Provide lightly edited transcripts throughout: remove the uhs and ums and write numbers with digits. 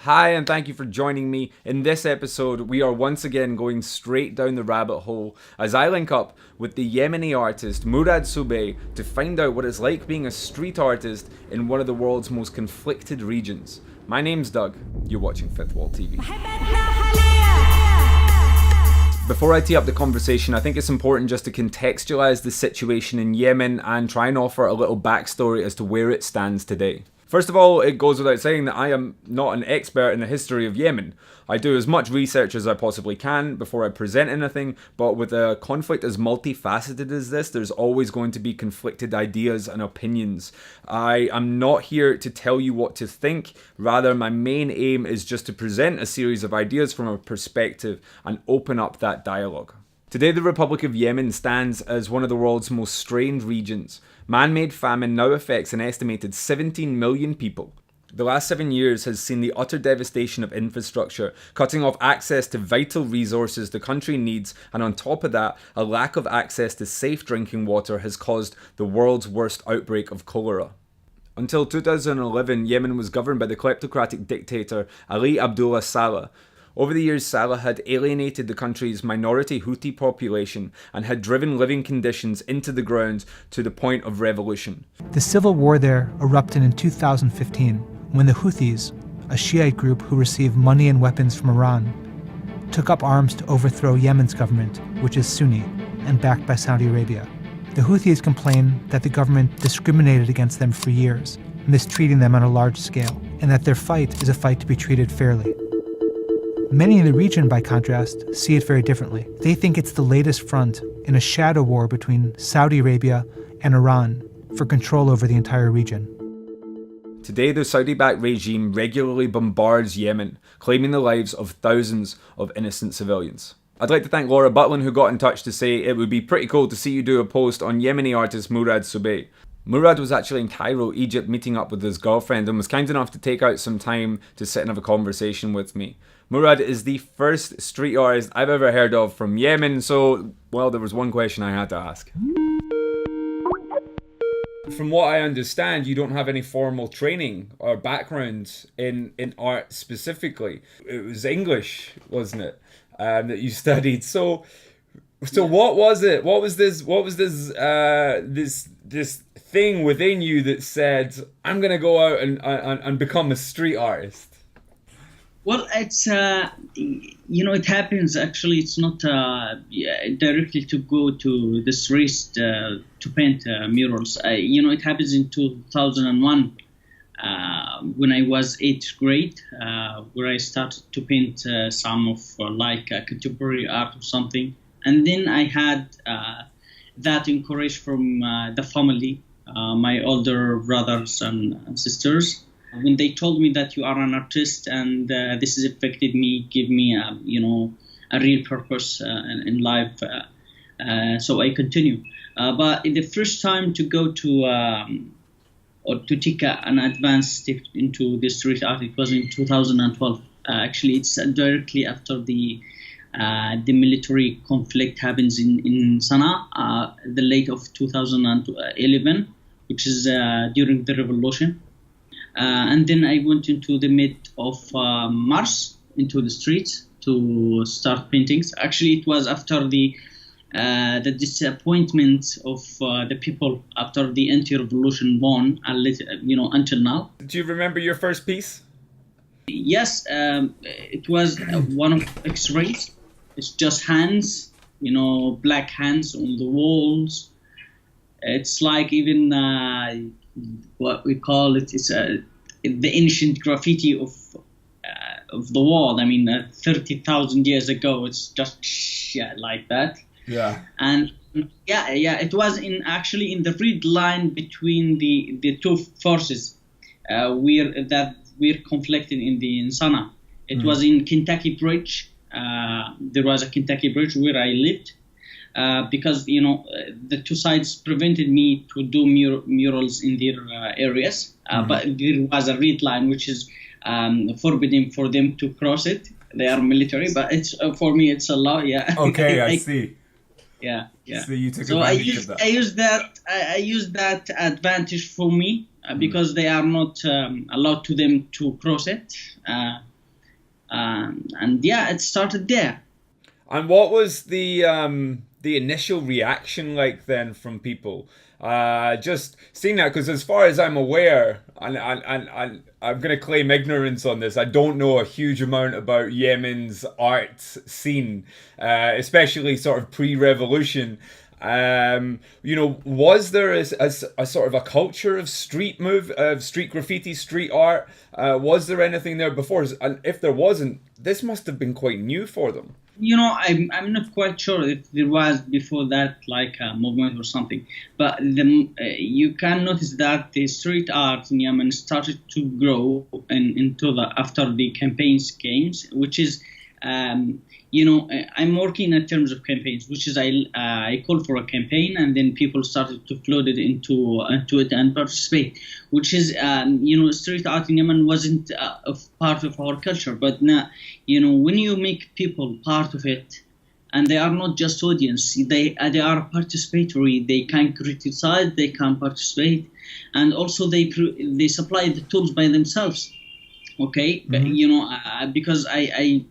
Hi, and thank you for joining me. In this episode, we are once again going straight down the rabbit hole as I link up with the Yemeni artist Murad Subay to find out what it's like being a street artist in one of the world's most conflicted regions. My name's Doug. You're watching Fifth Wall TV. Before I tee up the conversation, I think it's important just to contextualize the situation in Yemen and try and offer a little backstory as to where it stands today. First of all, it goes without saying that I am not an expert in the history of Yemen. I do as much research as I possibly can before I present anything, but with a conflict as multifaceted as this, there's always going to be conflicted ideas and opinions. I am not here to tell you what to think, rather my main aim is just to present a series of ideas from a perspective and open up that dialogue. Today, the Republic of Yemen stands as one of the world's most strained regions. Man-made famine now affects an estimated 17 million people. The last 7 years has seen the utter devastation of infrastructure, cutting off access to vital resources the country needs, and on top of that, a lack of access to safe drinking water has caused the world's worst outbreak of cholera. Until 2011, Yemen was governed by the kleptocratic dictator Ali Abdullah Saleh. Over the years, Saleh had alienated the country's minority Houthi population and had driven living conditions into the ground to the point of revolution. The civil war there erupted in 2015 when the Houthis, a Shiite group who received money and weapons from Iran, took up arms to overthrow Yemen's government, which is Sunni and backed by Saudi Arabia. The Houthis complain that the government discriminated against them for years, mistreating them on a large scale, and that their fight is a fight to be treated fairly. Many in the region, by contrast, see it very differently. They think it's the latest front in a shadow war between Saudi Arabia and Iran for control over the entire region. Today, the Saudi-backed regime regularly bombards Yemen, claiming the lives of thousands of innocent civilians. I'd like to thank Laura Butlin, who got in touch to say it would be pretty cool to see you do a post on Yemeni artist Murad Subay. Murad was actually in Cairo, Egypt, meeting up with his girlfriend and was kind enough to take out some time to sit and have a conversation with me. Murad is the first street artist I've ever heard of from Yemen, so, well, there was one question I had to ask. From what I understand, you don't have any formal training or background in art specifically. It was English, wasn't it, that you studied? So what was it? What was this thing within you that said, I'm going to go out and become a street artist? Well, it's, it happens. Actually, it's not directly to go to the streets to paint murals. It happens in 2001 when I was 8th grade, where I started to paint some of contemporary art or something. And then I had that encouraged from the family, my older brothers and sisters. When they told me that you are an artist and this has affected me, give me a real purpose in life, so I continue. But in the first time to go to or to take an advanced step into the street art, it was in 2012. Actually, it's directly after the military conflict happens in Sana'a, the late of 2011, which is during the revolution. And then I went into the mid of March into the streets to start paintings. Actually, it was after the disappointment of the people after the anti-revolution won, until now. Do you remember your first piece? Yes, it was one of X-rays. It's just hands, black hands on the walls. It's like even what we call it is the ancient graffiti of the wall. I mean, 30,000 years ago, it's just like that. Yeah. And it was in the red line between the two forces we're conflicted in Sana'a. It was in Kentucky Bridge. There was a Kentucky Bridge where I lived. Because the two sides prevented me to do murals in their areas, but there was a red line which is forbidden for them to cross it. They are military, but it's for me it's a law. Yeah. Okay, I see. Yeah. So you took advantage of that. I used that advantage for me because they are not allowed to them to cross it. And yeah, it started there. And what was the initial reaction like then from people? Just seeing that, because as far as I'm aware, and I'm going to claim ignorance on this, I don't know a huge amount about Yemen's art scene, especially sort of pre-revolution. Was there a sort of a culture of street graffiti, street art? Was there anything there before? And if there wasn't, this must have been quite new for them. I'm not quite sure if there was before that like a movement or something, but you can notice that the street art in Yemen started to grow after the campaigns came, which is I'm working in terms of campaigns, which is I call for a campaign and then people started to flood it into it and participate, which is street art in Yemen wasn't a part of our culture, but now when you make people part of it and they are not just audience, they are participatory, they can criticize, they can participate, and also they supply the tools by themselves. Okay, mm-hmm. Because I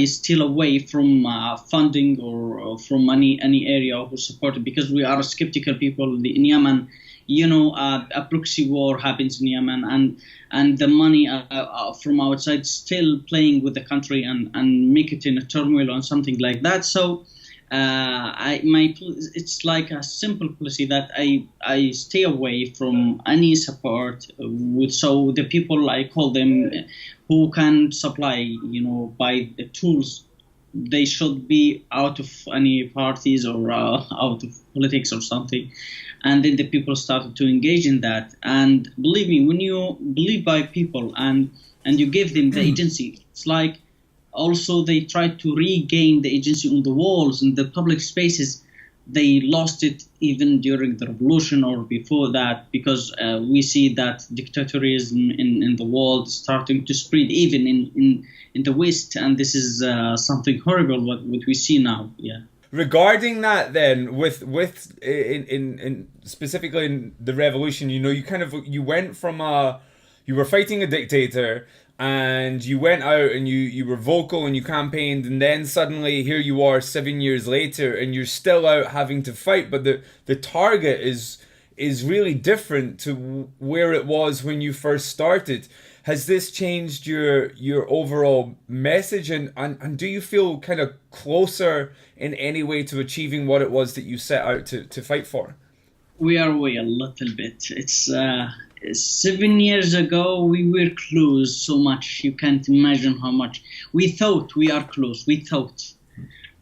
steal away from funding or from any area who support it, because we are skeptical people in Yemen. A proxy war happens in Yemen, and the money from outside still playing with the country and make it in a turmoil or something like that. So it's like a simple policy that I stay away from any support. So the people, I call them, who can supply, by the tools, they should be out of any parties or out of politics or something. And then the people started to engage in that. And believe me, when you believe by people and you give them the agency, it's like also they try to regain the agency on the walls and the public spaces. They lost it even during the revolution or before that, because we see that dictatorism in the world starting to spread even in the West, and this is something horrible what we see now. Yeah. Regarding that, then, with in specifically in the revolution, you went from you were fighting a dictator, and you went out and you were vocal and you campaigned, and then suddenly here you are 7 years later and you're still out having to fight, but the target is really different to where it was when you first started. Has this changed your overall message, and do you feel kind of closer in any way to achieving what it was that you set out to fight for? We are away a little bit. It's 7 years ago, we were close so much. You can't imagine how much. We thought we are close. We thought.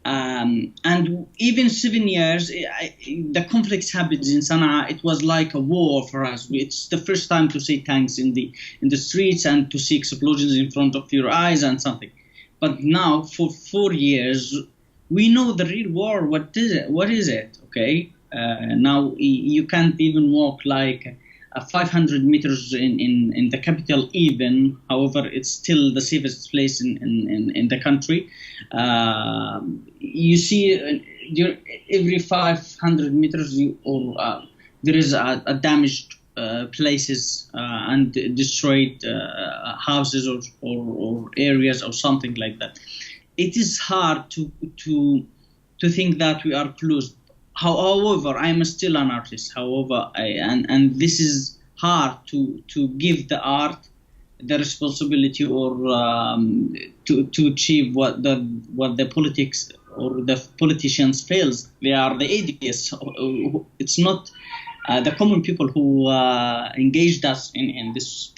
And even 7 years, the conflicts happened in Sana'a. It was like a war for us. It's the first time to see tanks in the streets and to see explosions in front of your eyes and something. But now, for 4 years, we know the real war. What is it? Okay. Now you can't even walk like 500 meters in the capital even. However, it's still the safest place in the country. You see every 500 meters there is a damaged places and destroyed houses or areas or something like that. It is hard to think that we are close. However, I am still an artist. However, and this is hard to give the art the responsibility or to achieve what the politics or the politicians fails. They are the idiots. It's not the common people who engaged us in this.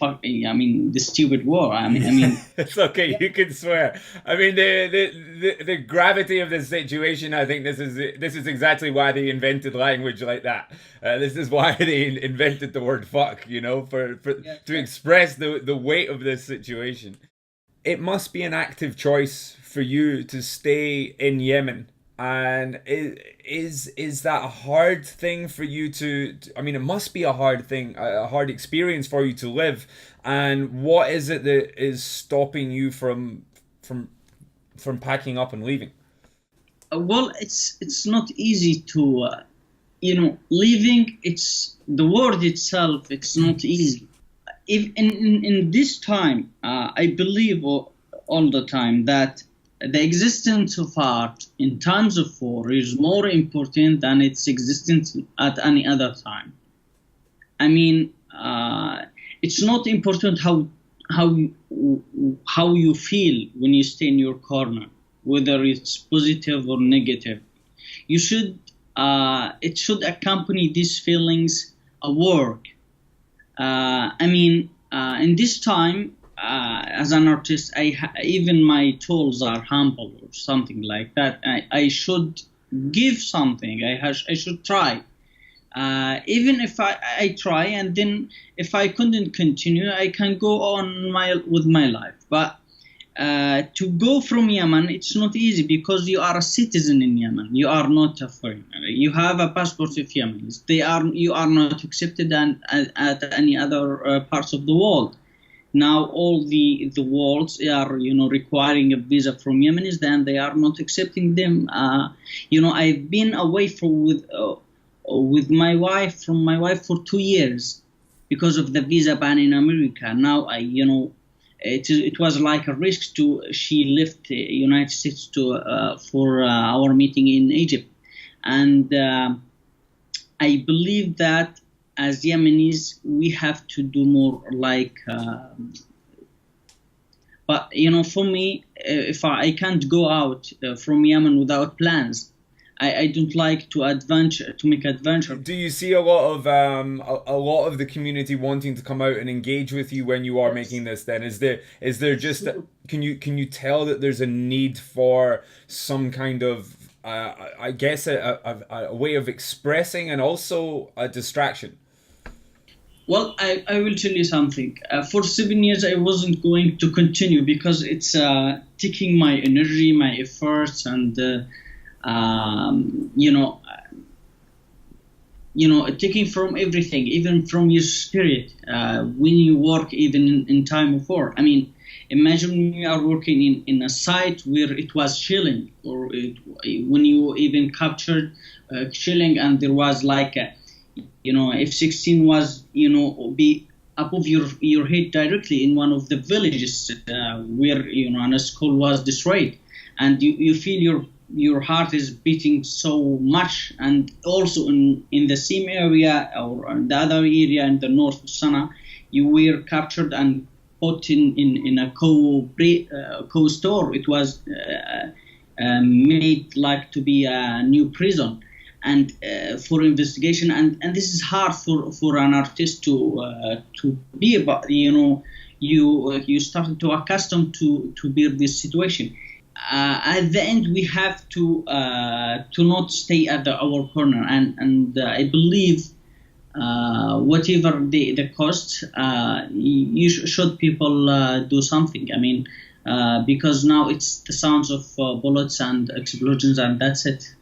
This stupid war. I mean, it's okay. You can swear. I mean, the gravity of this situation. I think this is exactly why they invented language like that. This is why they invented the word "fuck." To express the weight of this situation. It must be an active choice for you to stay in Yemen. And is that a hard thing for you to? I mean, it must be a hard thing, a hard experience for you to live. And what is it that is stopping you from packing up and leaving? Well, it's not easy to, leaving. It's the word itself. It's not easy. If in this time, I believe all the time that the existence of art in times of war is more important than its existence at any other time. I mean, it's not important how you feel when you stay in your corner, whether it's positive or negative. You should it should accompany these feelings a work. In this time, as an artist, even my tools are humble or something like that. I should give something. I should try. Even if I try, and then if I couldn't continue, I can go on with my life. But to go from Yemen, it's not easy because you are a citizen in Yemen. You are not a foreigner. You have a passport of Yemen. You are not accepted at any other parts of the world. Now all the worlds are requiring a visa from Yemenis, then they are not accepting them. I've been away with my wife for 2 years because of the visa ban in America. Now it was like a risk she left the United States for our meeting in Egypt, and I believe that as Yemenis we have to do more but for me, if I can't go out from Yemen without plans. I don't like to make adventure. Do you see a lot of the community wanting to come out and engage with you when you are making this? Then is there just can you tell that there's a need for some kind of I guess a way of expressing and also a distraction? Well, I will tell you something. For 7 years, I wasn't going to continue because it's taking my energy, my efforts, and taking from everything, even from your spirit, when you work even in time of war. I mean, imagine you are working in a site where it was chilling, or when you even captured chilling, and there was like F-16 was be above your head directly in one of the villages where and a school was destroyed, and you feel your heart is beating so much. And also in the same area or in the other area in the north of Sana'a, you were captured and put in a co-store. It was made like to be a new prison, and for investigation. And this is hard for an artist to be about. You started to accustom to be this situation. At the end, we have to not stay at our corner, and I believe whatever the cost, should people do something. I mean, because now it's the sounds of bullets and explosions, and that's it.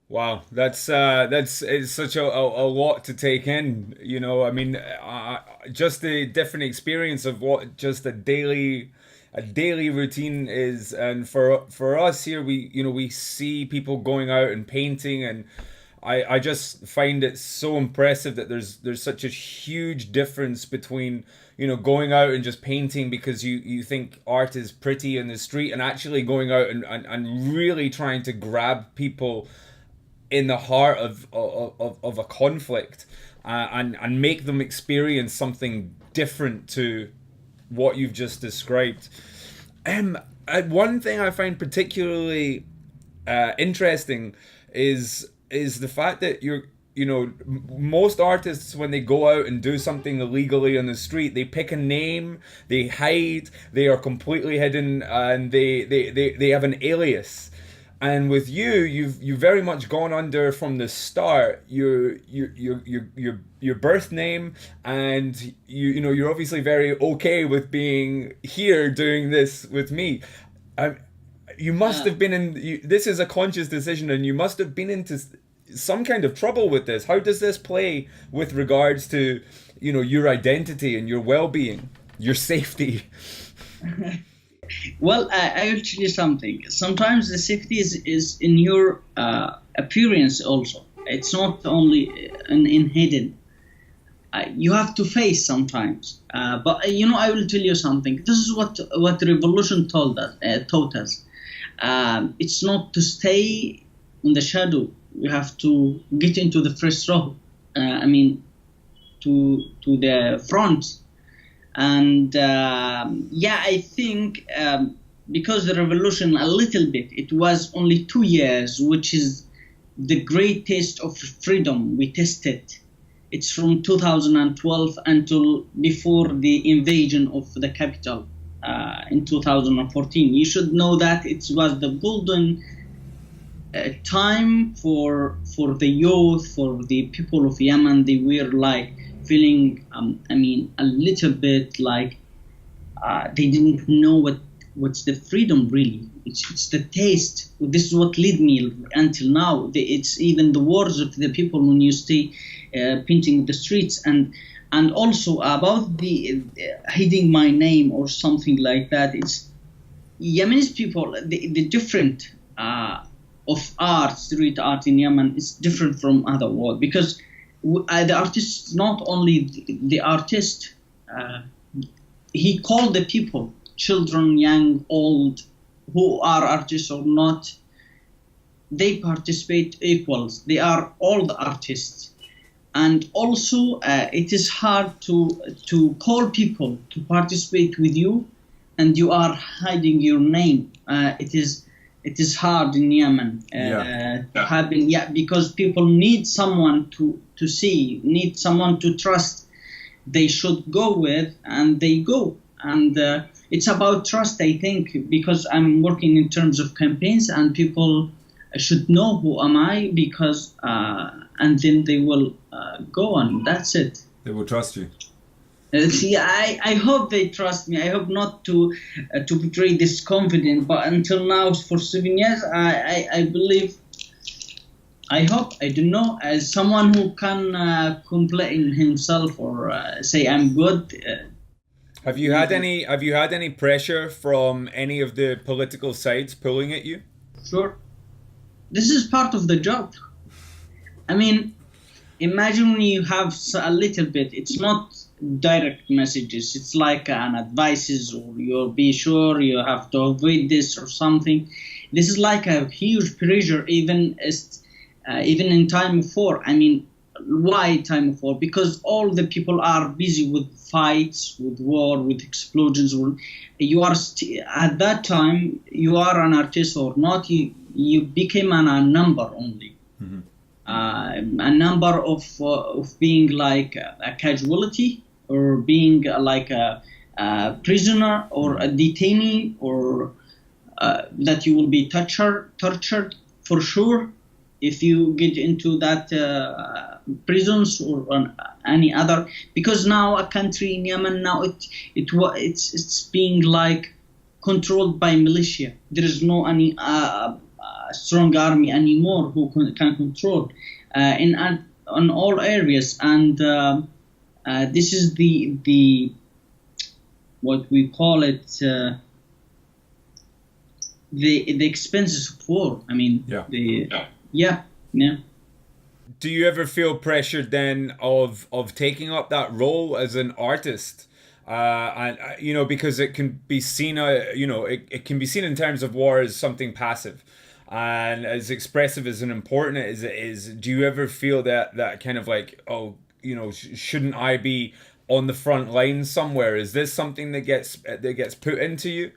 Wow, that's it's such a lot to take in. I mean, just the different experience of what just a daily routine is. And for us here, we see people going out and painting, and I just find it so impressive that there's such a huge difference between going out and just painting because you think art is pretty in the street, and actually going out and really trying to grab people in the heart of a conflict, and make them experience something different to what you've just described. One thing I find particularly interesting is the fact that most artists, when they go out and do something illegally on the street, they pick a name, they hide, they are completely hidden, and they have an alias. And with you've very much gone under from the start your birth name, and you're obviously very okay with being here doing this with me. You must have been in. This is a conscious decision, and you must have been into some kind of trouble with this. How does this play with regards to your identity and your well-being, your safety? Well, I will tell you something. Sometimes the safety is in your appearance also. It's not only in hidden. you have to face sometimes. But I will tell you something. This is what the revolution taught us. It's not to stay in the shadow. We have to get into the first row. To the front. And I think because the revolution a little bit, it was only 2 years, which is the great taste of freedom we tested. It's from 2012 until before the invasion of the capital in 2014. You should know that it was the golden time for the youth, for the people of Yemen. They were like feeling, a little bit like they didn't know what's the freedom really. It's the taste. This is what led me until now. It's even the words of the people when you stay painting the streets, and also about the hiding my name or something like that. It's Yemeni people, the different of art, street art in Yemen is different from other world, because the artist, not only the artist, he called the people, children, young, old, who are artists or not, they participate equals. They are all the artists. And also, it is hard to call people to participate with you, and you are hiding your name. It is hard in Yemen because people need someone to see, need someone to trust. They should go with, and they go. And it's about trust, I think, because I'm working in terms of campaigns, and people should know who am I, because and then they will go on. That's it. They will trust you. I hope they trust me. I hope not to portray this confidence. But until now, for 7 years, I believe. I hope. I don't know. As someone who can complain himself or say I'm good. Have you had any pressure from any of the political sides pulling at you? Sure. This is part of the job. I mean, imagine when you have a little bit. It's not direct messages. It's like an advices, or you'll be sure you have to avoid this or something. This is like a huge pressure, even in time of war. I mean, why time of war? Because all the people are busy with fights, with war, with explosions. You are at that time, you are an artist or not, you became a number only. Mm-hmm. A number of being like a casualty, or being like a prisoner or a detainee, or that you will be tortured for sure if you get into that prisons or on any other. Because now a country in Yemen now it's being like controlled by militia. There is no any strong army anymore who can control on all areas, and this is the what we call it the expenses of war. I mean, yeah. Do you ever feel pressured then of taking up that role as an artist? And because it can be seen, it can be seen in terms of war as something passive, and as expressive as and important as it is. Do you ever feel that kind of like, shouldn't I be on the front line somewhere? Is this something that gets put into you?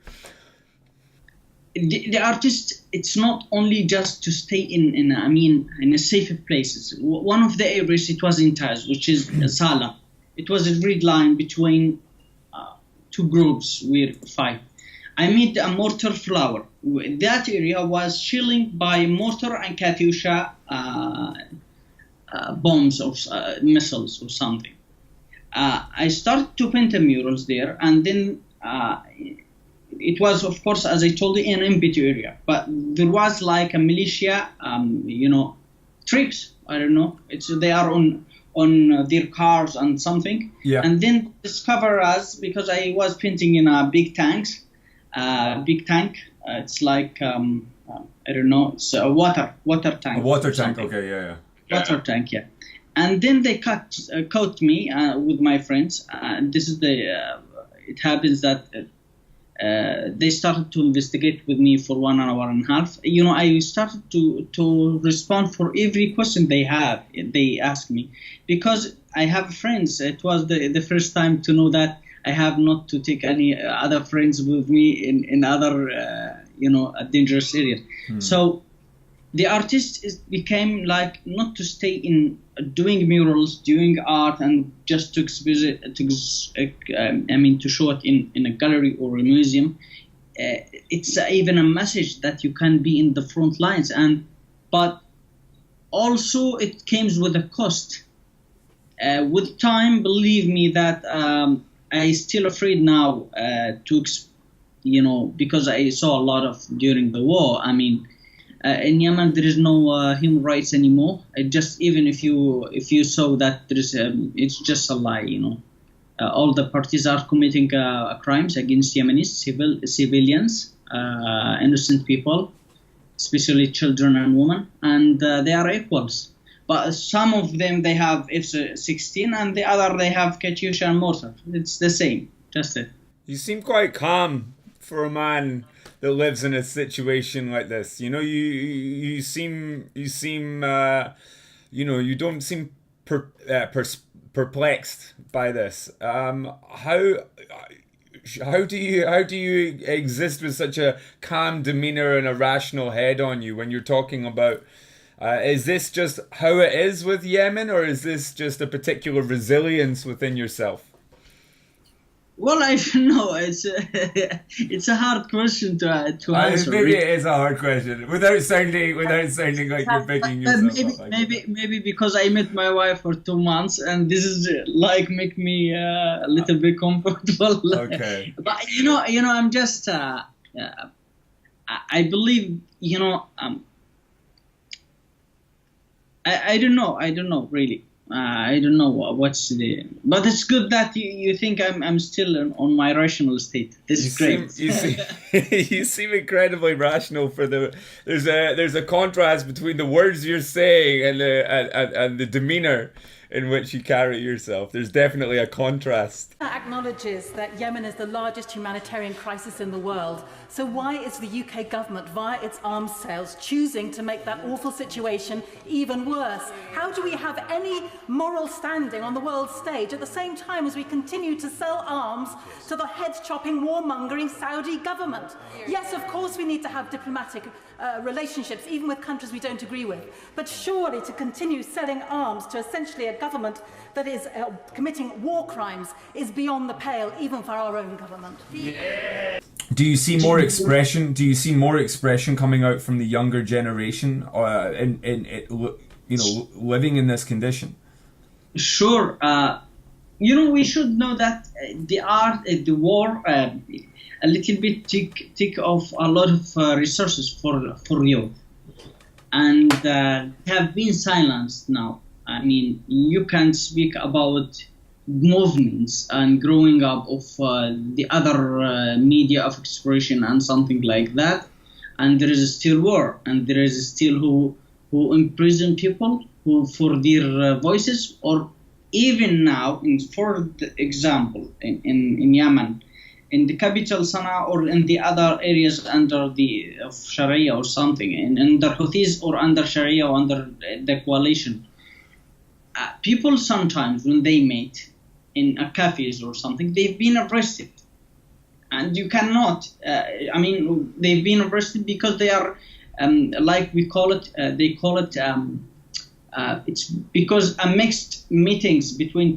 The artist, it's not only just to stay in a safer places. One of the areas, it was in Taz, which is Sala. It was a grid line between two groups where fight. I made a mortar flower. That area was shelling by mortar and Katyusha bombs or missiles or something. I started to paint the murals there, and then it was, of course, as I told you, an empty area. But there was like a militia, tricks. I don't know. They are on their cars and something. Yeah. And then discover us because I was painting in a big tank. It's like I don't know. It's a water tank. A water tank. Okay. Yeah. Water tank. Yeah. And then they caught me with my friends. This is it happens that they started to investigate with me for 1 hour and a half. I started to respond for every question they ask me, because I have friends. It was the first time to know that I have not to take any other friends with me in other dangerous areas. So the artist became like not to stay in doing murals, doing art, and just to expose it, to show it in a gallery or a museum. It's even a message that you can be in the front lines, but also it comes with a cost. With time, believe me that I still afraid now because I saw a lot of during the war. In Yemen, there is no human rights anymore. Even if you saw that it's just a lie. All the parties are committing crimes against Yemeni civilians, innocent people, especially children and women, and they are equals. But some of them they have F-16, and the other they have Katyusha and mortar. It's the same, just it. You seem quite calm for a man that lives in a situation like this. You don't seem perplexed by this. How do you exist with such a calm demeanor and a rational head on you when you're talking about? Is this just how it is with Yemen, or is this just a particular resilience within yourself? Well, I don't know. It's a hard question to answer. Maybe it is a hard question, without sounding like you're picking yourself up. Maybe because I met my wife for 2 months, and this is make me a little bit comfortable. Okay. But I'm just I believe I don't know really. I don't know what's but it's good that you think I'm still on my rational state. This is great. You seem incredibly rational. There's a contrast between the words you're saying and the demeanor in which you carry yourself. There's definitely a contrast. Acknowledges that Yemen is the largest humanitarian crisis in the world. So why is the UK government, via its arms sales, choosing to make that awful situation even worse? How do we have any moral standing on the world stage at the same time as we continue to sell arms to the head-chopping, warmongering Saudi government? Yes, of course we need to have diplomatic relationships, even with countries we don't agree with. But surely to continue selling arms to essentially a government that is committing war crimes is beyond the pale, even for our own government. Yeah. Do you see more expression? Do you see more expression coming out from the younger generation, living in this condition? Sure. We should know that the war, a little bit take off a lot of resources for youth, and have been silenced now. You can speak about movements and growing up of the other media of expression and something like that, and there is still war, and there is still who imprison people for their voices, or even now, for example, in Yemen, in the capital Sana'a, or in the other areas under of Sharia or something, under Houthis or under Sharia or under the coalition. People sometimes, when they meet in a cafes or something, they've been arrested. And you cannot, they've been arrested because they are, like we call it, they call it, it's because a mixed meetings between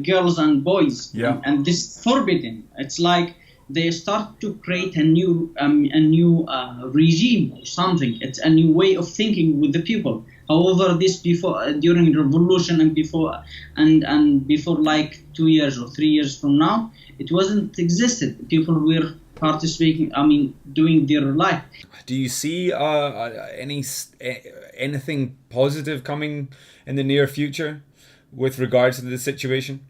girls and boys. Yeah. And this is forbidden. It's like they start to create a new regime or something. It's a new way of thinking with the people. However, this before, during the revolution and before like 2 years or 3 years from now, it wasn't existed. People were participating, doing their life. Do you see anything positive coming in the near future with regards to the situation?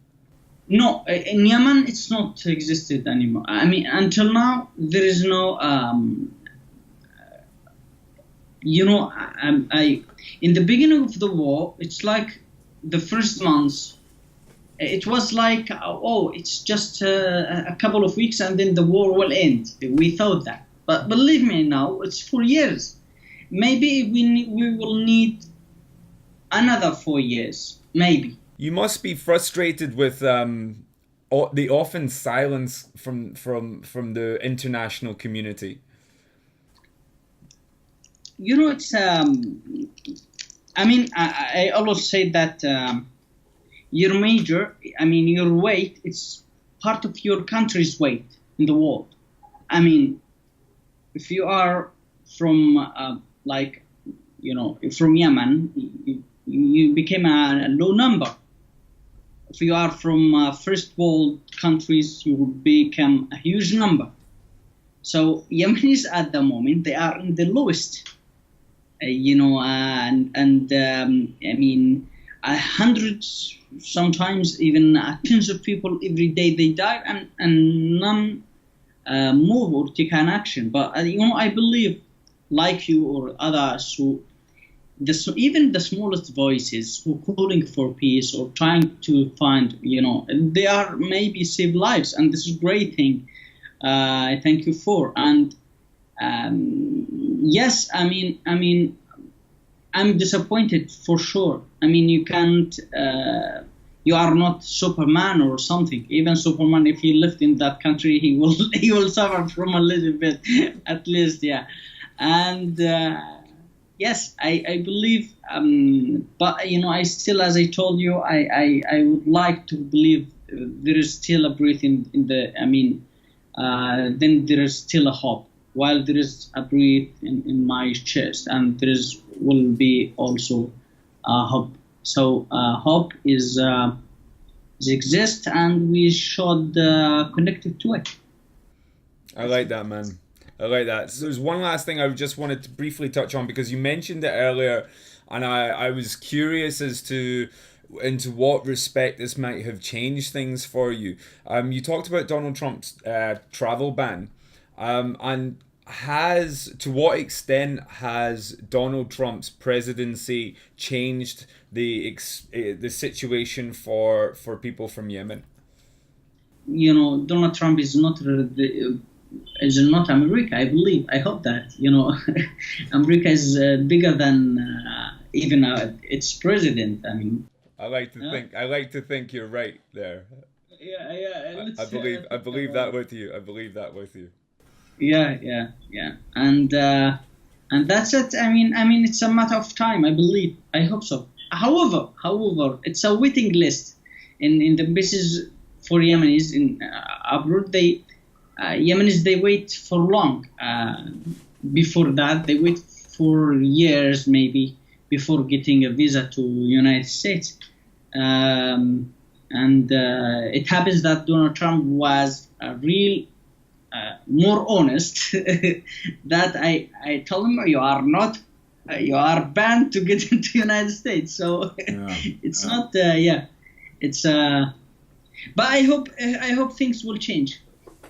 No, in Yemen, it's not existed anymore. Until now, there is no in the beginning of the war, it's like the first months, it was like, oh, it's just a couple of weeks and then the war will end. We thought that. But believe me now, it's 4 years. Maybe we will need another 4 years, maybe. You must be frustrated with the often silence from the international community. It's. I always say that your your weight, it's part of your country's weight in the world. If you are from from Yemen, you became a low number. If you are from first world countries, you will become a huge number. So Yemenis at the moment, they are in the lowest. Hundreds, sometimes even tens of people every day they die, and none move or take an action. But I believe, like you or others, even the smallest voices who are calling for peace or trying to find, they are maybe save lives, and this is a great thing. I thank you for. And yes, I'm disappointed for sure. You can't. You are not Superman or something. Even Superman, if he lived in that country, he will suffer from a little bit, at least, yeah. And yes, I believe. But I still, as I told you, I would like to believe there is still a breath in the. Then there is still a hope. While there is a breath in my chest, and will be also hope. So hope is exists, and we should connect it to it. I like that, man. I like that. So there's one last thing I just wanted to briefly touch on, because you mentioned it earlier, and I was curious as to into what respect this might have changed things for you. You talked about Donald Trump's travel ban, and to what extent has Donald Trump's presidency changed the situation for people from Yemen? Donald Trump is not America, I believe. I hope that America is bigger than even its president. I like to think you're right there. Yeah. I believe that with you. I believe that with you. Yeah. And that's it. It's a matter of time, I believe. I hope so. However, it's a waiting list in the bases for Yemenis in abroad. Yemenis, they wait for long. Before that, they wait for years maybe before getting a visa to United States. It happens that Donald Trump was a real more honest that I told him, you are banned to get into the United States. So it's not it's but I hope things will change.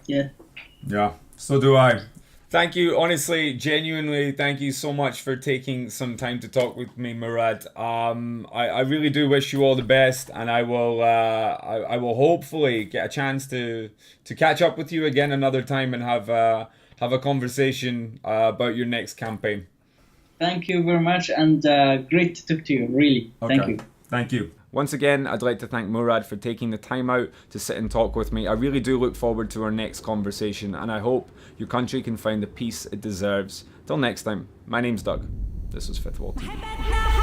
Yeah, so do I. Thank you, honestly, genuinely, thank you so much for taking some time to talk with me, Murad. I really do wish you all the best, and I will hopefully get a chance to catch up with you again another time and have a conversation about your next campaign. Thank you very much, and great to talk to you, really. Okay. Thank you. Once again, I'd like to thank Murad for taking the time out to sit and talk with me. I really do look forward to our next conversation, and I hope your country can find the peace it deserves. Till next time, my name's Doug. This was FWTV.